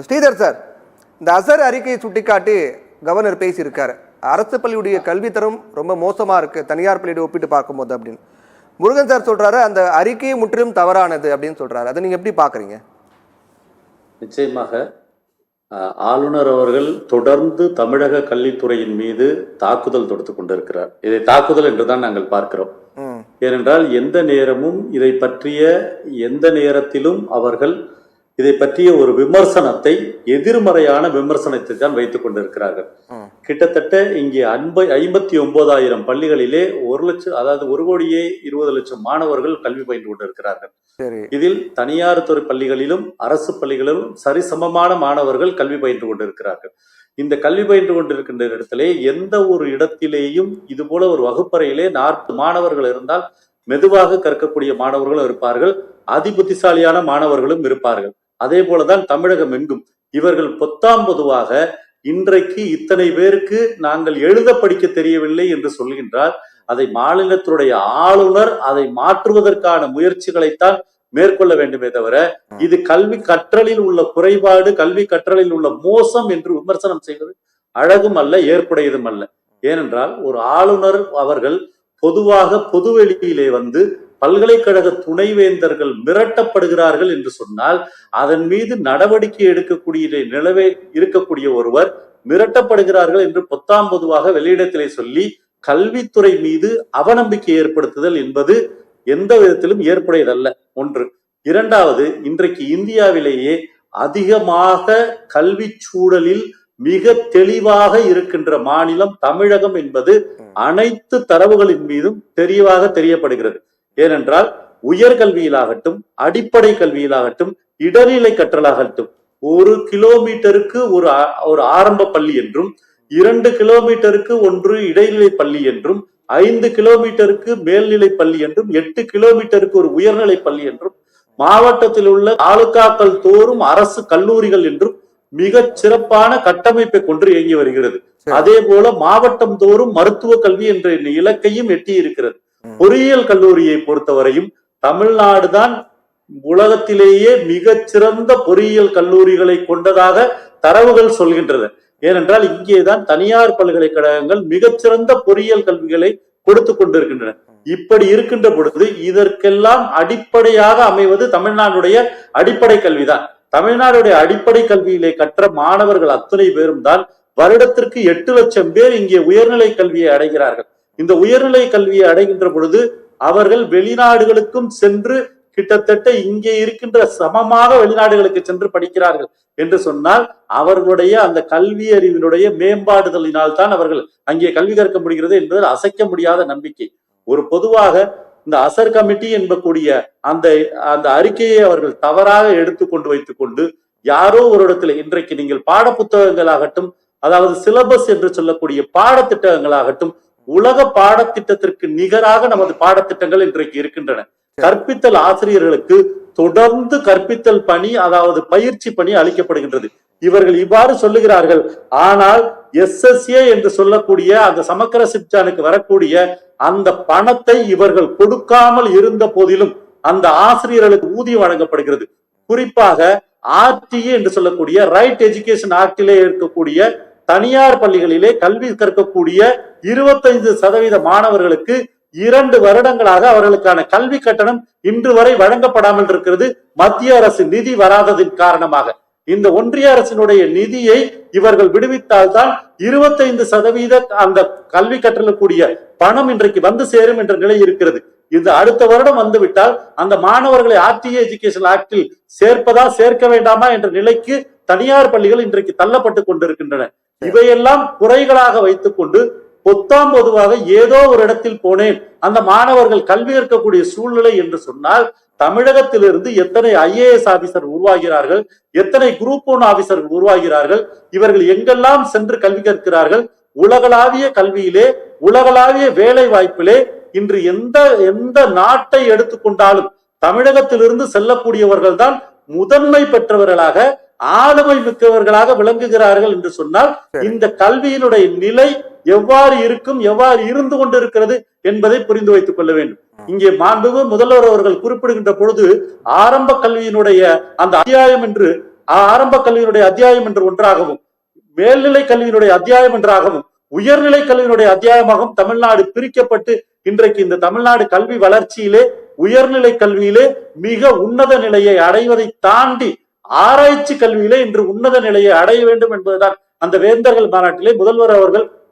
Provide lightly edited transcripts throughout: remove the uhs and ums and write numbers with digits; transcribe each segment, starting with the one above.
Sridhar sir, இந்த அசர் அறிக்கையை சுட்டிக்காட்டி கவர்னர் பேசியிருக்காரு. அரசு பள்ளியுடைய கல்வித்தரம் ரொம்ப மோசமாக இருக்குது தனியார் பள்ளியோட ஒப்பிட்டு பார்க்கும்போது அப்படின்னு. முருகன் சார் சொல்கிறாரு அந்த அறிக்கையை முற்றிலும் தவறானது அப்படின்னு சொல்கிறாரு. அதை நீங்கள் எப்படி பார்க்குறீங்க? நிச்சயமாக ஆளுநர் அவர்கள் தொடர்ந்து தமிழக கல்வித்துறையின் மீது தாக்குதல் தொடுத்து கொண்டிருக்கிறார். இதை தாக்குதல் என்றுதான் நாங்கள் பார்க்கிறோம். ஏனென்றால் எந்த நேரமும் இதை பற்றிய எந்த நேரத்திலும் அவர்கள் இதை பற்றிய ஒரு விமர்சனத்தை, எதிர்மறையான விமர்சனத்தை தான் வைத்துக் கொண்டிருக்கிறார்கள். கிட்டத்தட்ட இங்கே 59,000 பள்ளிகளிலே 1,20,20,00,000 மாணவர்கள் கல்வி பயின்று கொண்டிருக்கிறார்கள். இதில் தனியார் துறை பள்ளிகளிலும் அரசு பள்ளிகளிலும் சரிசமமான மாணவர்கள் கல்வி பயின்று கொண்டிருக்கிறார்கள். இந்த கல்வி பயின்று கொண்டிருக்கின்ற இடத்திலே எந்த ஒரு இடத்திலேயும் இது போல ஒரு வகுப்பறையிலே 40 மாணவர்கள் இருந்தால் மெதுவாக கற்கக்கூடிய மாணவர்களும் இருப்பார்கள், அதிபுத்திசாலியான மாணவர்களும் இருப்பார்கள். அதே போலதான் தமிழகம் எங்கும் இவர்கள் பொதுவாக இன்றைக்கு இத்தனை பேருக்கு நாங்கள் எழுத படிக்க தெரியவில்லை என்று சொல்கின்றால் அதை மாநிலத்தினுடைய ஆளுநர் அதை மாற்றுவதற்கான முயற்சிகளைத்தான் மேற்கொள்ள வேண்டுமே தவிர இது கல்வி கற்றலில் உள்ள குறைபாடு, கல்வி கற்றலில் உள்ள மோசம் என்று விமர்சனம் செய்வது அழகும் அல்ல, ஏற்புடையதும் அல்ல. ஏனென்றால் ஒரு ஆளுநர் அவர்கள் பொதுவாக பொதுவெளியிலே வந்து பல்கலைக்கழக துணைவேந்தர்கள் மிரட்டப்படுகிறார்கள் என்று சொன்னால் அதன் மீது நடவடிக்கை எடுக்கக்கூடிய நிலவே இருக்கக்கூடிய ஒருவர் மிரட்டப்படுகிறார்கள் என்று பொதுவாக வெளியிடத்திலே சொல்லி கல்வித்துறை மீது அவநம்பிக்கை ஏற்படுத்துதல் என்பது எந்த விதத்திலும் ஏற்புடையதல்ல. ஒன்று. இரண்டாவது, இன்றைக்கு இந்தியாவிலேயே அதிகமாக கல்வி சூழலில் மிக தெளிவாக இருக்கின்ற மாநிலம் தமிழகம் என்பது அனைத்து தரவுகளின் மீதும் தெளிவாக தெரியப்படுகிறது. ஏனென்றால் உயர்கல்வியிலாகட்டும், அடிப்படை கல்வியிலாகட்டும், இடைநிலை கற்றலாகட்டும் 1 கிலோமீட்டருக்கு ஒரு ஆரம்ப பள்ளி என்றும், 2 கிலோமீட்டருக்கு ஒன்று இடைநிலை பள்ளி என்றும், 5 கிலோமீட்டருக்கு மேல்நிலை பள்ளி என்றும், 8 கிலோமீட்டருக்கு ஒரு உயர்நிலை பள்ளி என்றும், மாவட்டத்தில் உள்ள தாலுகாக்கள் தோறும் அரசு கல்லூரிகள் என்றும் மிக சிறப்பான கட்டமைப்பை கொண்டு இயங்கி வருகிறது. அதே போல மாவட்டம் தோறும் மருத்துவ கல்வி என்ற இலக்கையும் எட்டி இருக்கிறது. பொறியியல் கல்லூரியை பொறுத்தவரையும் தமிழ்நாடு தான் உலகத்திலேயே மிக சிறந்த பொறியியல் கல்லூரிகளை கொண்டதாக தரவுகள் சொல்கின்றது. ஏனென்றால் இங்கேதான் தனியார் பல்கலைக்கழகங்கள் மிகச்சிறந்த பொறியியல் கல்விகளை கொடுத்து கொண்டிருக்கின்றன. இப்படி இருக்கின்ற பொழுது இதற்கெல்லாம் அடிப்படையாக அமைவது தமிழ்நாடுடைய அடிப்படை கல்விதான். தமிழ்நாடுடைய அடிப்படை கல்வியிலே கற்ற மாணவர்கள் அத்தனை பேரும் தான் வருடத்திற்கு 8 லட்சம் பேர் இங்கே உயர்நிலை கல்வியை அடைகிறார்கள். இந்த உயர்நிலை கல்வியை அடைகின்ற பொழுது அவர்கள் வெளிநாடுகளுக்கும் சென்று கிட்டத்தட்ட இங்கே இருக்கின்ற சமமாக வெளிநாடுகளுக்கு சென்று படிக்கிறார்கள் என்று சொன்னால் அவர்களுடைய அந்த கல்வி அறிவினுடைய மேம்பாடுதலினால் தான் அவர்கள் அங்கே கல்வி கற்க முடிகிறது என்பதில் அசைக்க முடியாத நம்பிக்கை. ஒரு பொதுவாக இந்த அசர் கமிட்டி என்பக்கூடிய அந்த அறிக்கையை அவர்கள் தவறாக எடுத்துக்கொண்டு வைத்துக் கொண்டு யாரோ ஒரு இடத்துல இன்றைக்கு நீங்கள் பாட புத்தகங்களாகட்டும், அதாவது சிலபஸ் என்று சொல்லக்கூடிய பாடத்திட்டங்களாகட்டும், உலக பாடத்திட்டத்திற்கு நிகராக நமது பாடத்திட்டங்கள் இன்றைக்கு இருக்கின்றன. கற்பித்தல் ஆசிரியர்களுக்கு தொடர்ந்து கற்பித்தல் பணி, அதாவது பயிற்சி பணி அளிக்கப்படுகின்றது. இவர்கள் இவ்வாறு சொல்லுகிறார்கள். ஆனால் SSA என்று சொல்லக்கூடிய அந்த சமக்கர சிப்சானுக்கு வரக்கூடிய அந்த பணத்தை இவர்கள் கொடுக்காமல் இருந்த போதிலும் அந்த ஆசிரியர்களுக்கு ஊதியம் வழங்கப்படுகிறது. குறிப்பாக RTA என்று சொல்லக்கூடிய ரைட் எஜுகேஷன் ஆக்டிலே இருக்கக்கூடிய தனியார் பள்ளிகளிலே கல்வி கற்கக்கூடிய 25% மாணவர்களுக்கு 2 வருடங்களாக அவர்களுக்கான கல்வி கட்டணம் இன்று வரை வழங்கப்படாமல் இருக்கிறது. மத்திய அரசு நிதி வராததின் காரணமாக இந்த ஒன்றிய அரசினுடைய நிதியை இவர்கள் விடுவித்தால்தான் 25% அந்த கல்வி கற்றக்கூடிய பணம் இன்றைக்கு வந்து சேரும் என்ற நிலை இருக்கிறது. இது அடுத்த வருடம் வந்துவிட்டால் அந்த மாணவர்களை RTA எஜுகேஷன் ஆக்டில் சேர்ப்பதா சேர்க்க வேண்டாமா என்ற நிலைக்கு தனியார் பள்ளிகள் இன்றைக்கு தள்ளப்பட்டு கொண்டிருக்கின்றன. இவையெல்லாம் குறைகளாக வைத்துக் கொண்டு பொதுவாக ஏதோ ஒரு இடத்தில் போனேன் அந்த மாணவர்கள் கல்வி கற்கக்கூடிய சூழ்நிலை என்று சொன்னால் தமிழகத்திலிருந்து எத்தனை IAS ஆபீசர் உருவாகிறார்கள், எத்தனை குரூப் 1 ஆபீசர்கள் உருவாகிறார்கள், இவர்கள் எங்கெல்லாம் சென்று கல்வி கற்கிறார்கள். உலகளாவிய கல்வியிலே, உலகளாவிய வேலை வாய்ப்பிலே இன்று எந்த நாட்டை எடுத்துக்கொண்டாலும் தமிழகத்திலிருந்து செல்லக்கூடியவர்கள் தான் முதன்மை பெற்றவர்களாக, ஆளுமை மிக்கவர்களாக விளங்குகிறார்கள் என்று சொன்னால் இந்த கல்வியினுடைய நிலை எவ்வாறு இருக்கும், எவ்வாறு இருந்து கொண்டிருக்கிறது என்பதை புரிந்து வைத்துக் கொள்ள வேண்டும். இங்கே மாண்புமிகு முதல்வர் அவர்கள் குறிப்பிடுகின்ற பொழுது ஆரம்ப கல்வியினுடைய அந்த அத்தியாயம் என்று ஆரம்ப கல்வியினுடைய அத்தியாயம் என்று ஒன்றாகவும், மேல்நிலை கல்வியினுடைய அத்தியாயம் என்றாகவும், உயர்நிலை கல்வியினுடைய அத்தியாயமாகவும் தமிழ்நாடு பிரிக்கப்பட்டு இன்றைக்கு இந்த தமிழ்நாடு கல்வி வளர்ச்சியிலே உயர்நிலை கல்வியிலே மிக உன்னத நிலையை அடைவதை தாண்டி ஆராய்ச்சி கல்வியிலே இன்று உன்னத நிலையை அடைய வேண்டும் என்பதுதான் அந்த வேந்தர்கள் மாநாட்டிலே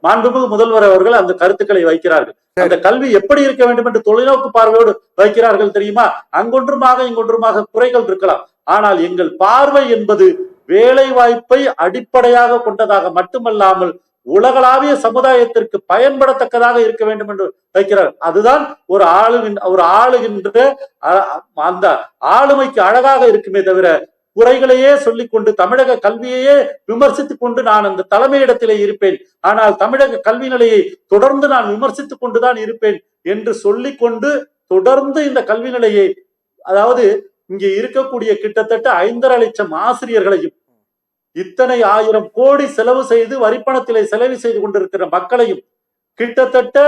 மாண்புமிகு முதல்வர் அவர்கள் அந்த கருத்துக்களை வைக்கிறார்கள். அந்த கல்வி எப்படி இருக்க வேண்டும் என்று தொலைநோக்கு பார்வையோடு வைக்கிறார்கள் தெரியுமா? அங்கொன்றுமாக இங்கொன்றுமாக குறைகள் இருக்கலாம், ஆனால் எங்கள் பார்வை என்பது வேலை வாய்ப்பை அடிப்படையாக கொண்டதாக மட்டுமல்லாமல் உலகளாவிய சமுதாயத்திற்கு பயன்படத்தக்கதாக இருக்க வேண்டும் என்று வைக்கிறார். அதுதான் ஒரு ஆளுகின்ற அந்த ஆளுமைக்கு அழகாக இருக்குமே தவிர குறைகளையே சொல்லிக் கொண்டு தமிழக கல்வியையே விமர்சித்துக் கொண்டு நான் அந்த தலைமையிடத்திலே இருப்பேன், ஆனால் தமிழக கல்வி நிலையை தொடர்ந்து நான் விமர்சித்துக் கொண்டுதான் இருப்பேன் என்று சொல்லிக்கொண்டு தொடர்ந்து இந்த கல்வி நிலையை, அதாவது இங்கே இருக்கக்கூடிய கிட்டத்தட்ட 5.5 லட்சம் ஆசிரியர்களையும் இத்தனை 1000 கோடி செலவு செய்து வரிப்பணத்திலே செலவு செய்து கொண்டிருக்கிற மக்களையும் கிட்டத்தட்ட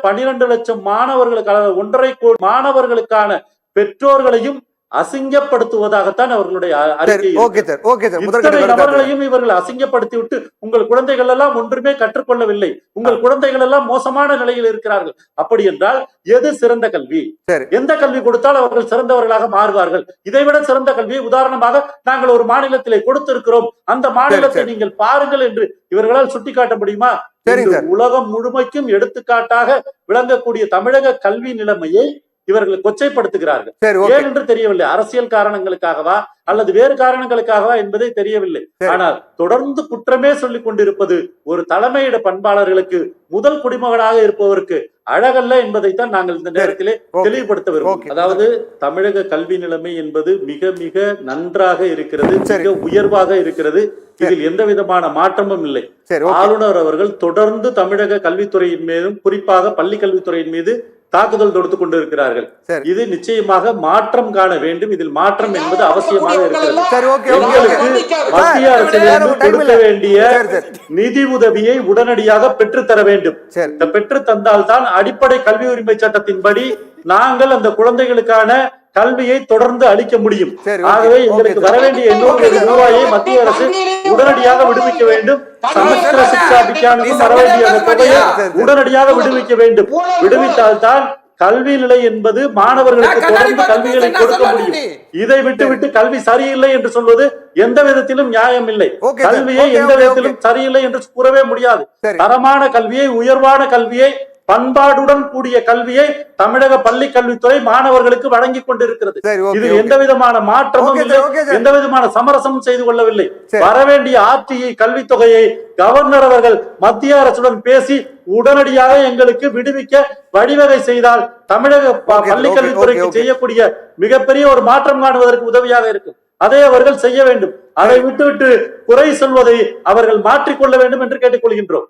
12 லட்சம் மாணவர்களுக்கு 1.5 கோடி மாணவர்களுக்கான பெற்றோர்களையும் அசிங்கப்படுத்துவதாகத்தான் அவர்களுடைய அறிக்கை. இத்தனை நபர்களையும் இவர்கள் அசிங்கப்படுத்தி விட்டு உங்கள் குழந்தைகள் எல்லாம் ஒன்றுமே கற்றுக்கொள்ளவில்லை, உங்கள் குழந்தைகள் எல்லாம் மோசமான நிலையில் இருக்கிறார்கள். அப்படி என்றால் எது சிறந்த கல்வி? எந்த கல்வி கொடுத்தால் அவர்கள் சிறந்தவர்களாக மாறுவார்கள்? இதைவிட சிறந்த கல்வியை உதாரணமாக நாங்கள் ஒரு மாநிலத்திலே கொடுத்திருக்கிறோம், அந்த மாநிலத்தை நீங்கள் பாருங்கள் என்று இவர்களால் சுட்டிக்காட்ட முடியுமா? உலகம் முழுமைக்கும் எடுத்துக்காட்டாக விளங்கக்கூடிய தமிழக கல்வி நிலைமையை இவர்கள் கொச்சைப்படுத்துகிறார்கள். ஏன் என்று தெரியவில்லை. அரசியல் காரணங்களுக்காகவா அல்லது வேறு காரணங்களுக்காகவா என்பதை தெரியவில்லை. ஆனால் தொடர்ந்து குற்றமே சொல்லிக் கொண்டிருப்பது ஒரு தலைமையிட பண்பாளர்களுக்கு, முதல் குடிமகனாக இருப்பவருக்கு அழகல்ல என்பதைத்தான் நாங்கள் இந்த நேரத்திலே தெளிவுபடுத்த விரும்புகிறோம். அதாவது தமிழக கல்வி நிலைமை என்பது மிக மிக நன்றாக இருக்கிறது, மிக உயர்வாக இருக்கிறது. இதில் எந்த விதமான மாற்றமும் இல்லை. ஆளுநர் அவர்கள் தொடர்ந்து தமிழக கல்வித்துறையின் மீதும் குறிப்பாக பள்ளி கல்வித்துறையின் மீது தாக்குதல் தொடுத்துக் கொண்டிருக்கிறார்கள். இது நிச்சயமாக மாற்றம் காண வேண்டும். இதில் மாற்றம் என்பது அவசியமாக இருக்கிறது. எங்களுக்கு மத்திய அரசிலிருந்து கொடுக்க வேண்டிய நிதி உதவியை உடனடியாக பெற்றுத்தர வேண்டும். பெற்று தந்தால்தான் அடிப்படை கல்வி உரிமை சட்டத்தின்படி நாங்கள் அந்த குழந்தைகளுக்கான கல்வியை தொடர்ந்து அளிக்க முடியும். ஆகவே எங்களுக்கு வர வேண்டிய 800 ரூபாயை மத்திய அரசு உடனடியாக விடுவிக்க வேண்டும். சமஸ்கிருத சிக்ஷா அபியானுக்கு வர வேண்டிய அந்த தொகையை உடனடியாக விடுவிக்க வேண்டும். விடுவித்தால்தான் கல்வி நிலை என்பது மாணவர்களுக்கு தொடர்ந்து கல்விகளை கொடுக்க முடியும். இதை விட்டு கல்வி சரியில்லை என்று சொல்வது எந்த விதத்திலும் நியாயம் இல்லை. கல்வியை எந்த விதத்திலும் சரியில்லை என்று கூறவே முடியாது. தரமான கல்வியை, உயர்வான கல்வியை, பண்பாடுடன் கூடிய கல்வியை தமிழக பள்ளி கல்வித்துறை மாணவர்களுக்கு வழங்கி கொண்டிருக்கிறது. இது எந்த விதமான மாற்றமும் இல்லை, எந்த விதமான சமரசமும் செய்து கொள்ளவில்லை. வரவேண்டிய RTE கல்வித்தொகையை கவர்னர் அவர்கள் மத்திய அரசுடன் பேசி உடனடியாக எங்களுக்கு விடுவிக்க வழிவகை செய்தால் தமிழக பள்ளி கல்வித்துறைக்கு செய்யக்கூடிய மிகப்பெரிய ஒரு மாற்றம் காணுவதற்கு உதவியாக இருக்கும். அதை அவர்கள் செய்ய வேண்டும். அதை விட்டுவிட்டு குறை சொல்வதை அவர்கள் மாற்றிக்கொள்ள வேண்டும் என்று கேட்டுக்கொள்கின்றோம்.